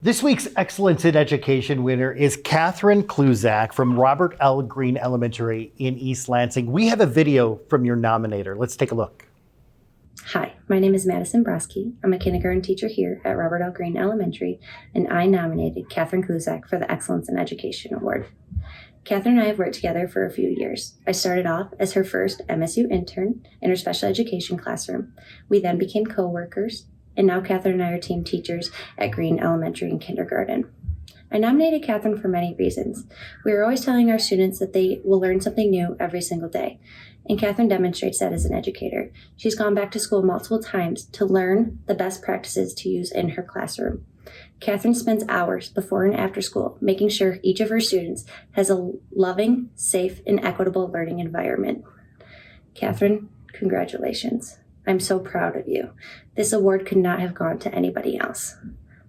This week's Excellence in Education winner is Catherine Kluzak from Robert L. Greene Elementary in East Lansing. We have a video from your nominator. Let's take a look. Hi, my name is Madison Broski. I'm a kindergarten teacher here at Robert L. Greene Elementary, and I nominated Catherine Kluzak for the Excellence in Education Award. Catherine and I have worked together for a few years. I started off as her first MSU intern in her special education classroom. We then became co-workers, and now Catherine and I are team teachers at Greene Elementary and Kindergarten. I nominated Catherine for many reasons. We are always telling our students that they will learn something new every single day, and Catherine demonstrates that as an educator. She's gone back to school multiple times to learn the best practices to use in her classroom. Catherine spends hours before and after school making sure each of her students has a loving, safe, and equitable learning environment. Catherine, congratulations. I'm so proud of you. This award could not have gone to anybody else.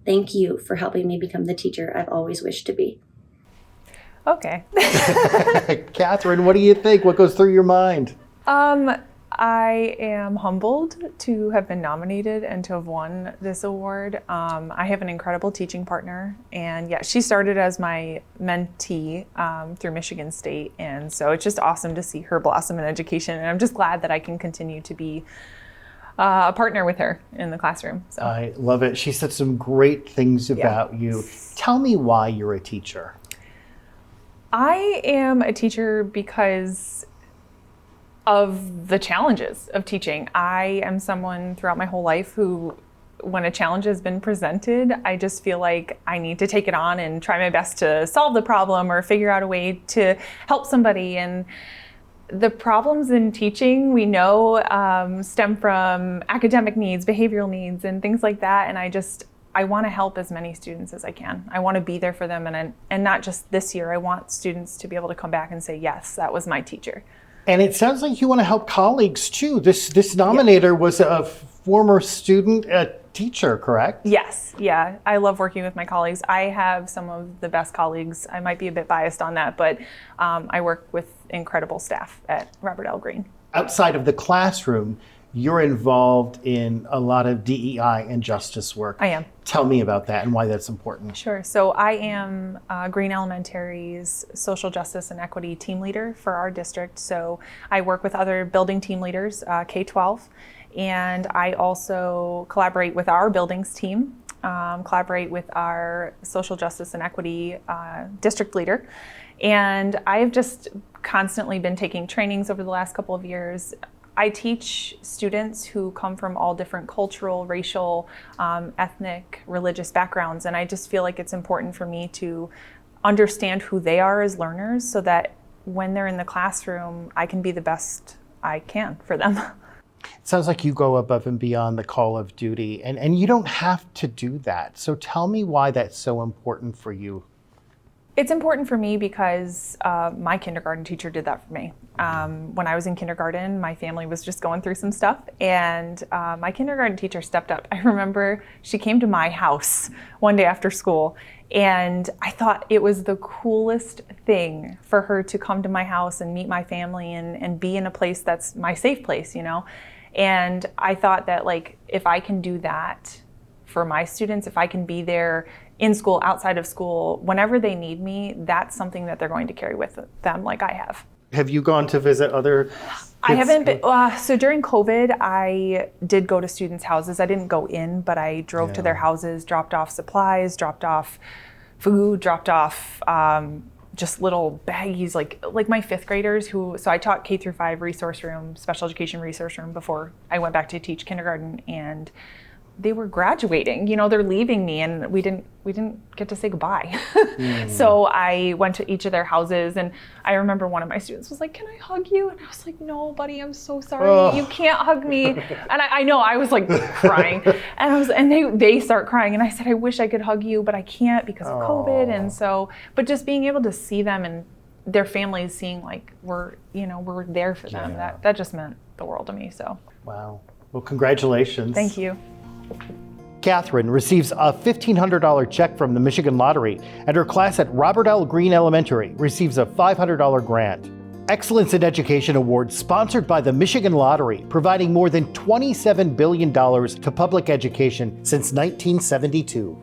Thank you for helping me become the teacher I've always wished to be. Okay. Catherine, what do you think? What goes through your mind? I am humbled to have been nominated and to have won this award. I have an incredible teaching partner, and yeah, she started as my mentee through Michigan State, and so it's just awesome to see her blossom in education, and I'm just glad that I can continue to be a partner with her in the classroom. So. I love it. She said some great things about you. Tell me why you're a teacher. I am a teacher because of the challenges of teaching. I am someone throughout my whole life who, when a challenge has been presented, I just feel like I need to take it on and try my best to solve the problem or figure out a way to help somebody. And the problems in teaching, we know, stem from academic needs, behavioral needs, and things like that. And I want to help as many students as I can. I want to be there for them, and not just this year. I want students to be able to come back and say, yes, that was my teacher. And it sounds like you want to help colleagues too. This nominator was a former student, a teacher, correct? Yes, yeah. I love working with my colleagues. I have some of the best colleagues. I might be a bit biased on that, but I work with incredible staff at Robert L. Greene. Outside of the classroom, you're involved in a lot of DEI and justice work. I am. Tell me about that and why that's important. Sure. So I am Greene Elementary's social justice and equity team leader for our district. So I work with other building team leaders, K-12, and I also collaborate with our buildings team, collaborate with our social justice and equity district leader. And I've just constantly been taking trainings over the last couple of years. I teach students who come from all different cultural, racial, ethnic, religious backgrounds, and I just feel like it's important for me to understand who they are as learners so that when they're in the classroom, I can be the best I can for them. It sounds like you go above and beyond the call of duty, and you don't have to do that. So tell me why that's so important for you. It's important for me because my kindergarten teacher did that for me. When I was in kindergarten, my family was just going through some stuff, and my kindergarten teacher stepped up. I remember she came to my house one day after school, and I thought it was the coolest thing for her to come to my house and meet my family and be in a place that's my safe place, you know? And I thought that, like, if I can do that for my students, if I can be there in school, outside of school, whenever they need me, that's something that they're going to carry with them like I have. Have you gone to visit other kids? I haven't been, so during COVID, I did go to students' houses. I didn't go in, but I drove to their houses, dropped off supplies, dropped off food, dropped off just little baggies, like my fifth graders so I taught K through 5 resource room, special education resource room before I went back to teach kindergarten, and they were graduating, you know, they're leaving me, and we didn't get to say goodbye. So I went to each of their houses, and I remember one of my students was like, "Can I hug you?" And I was like, "No, buddy, I'm so sorry. You can't hug me." And I know I was like crying, and they start crying, and I said, "I wish I could hug you, but I can't because of COVID." And so, but just being able to see them and their families seeing like we're there for them, that just meant the world to me. So. Wow. Well, congratulations. Thank you. Catherine receives a $1,500 check from the Michigan Lottery, and her class at Robert L. Greene Elementary receives a $500 grant. Excellence in Education Award sponsored by the Michigan Lottery, providing more than $27 billion to public education since 1972.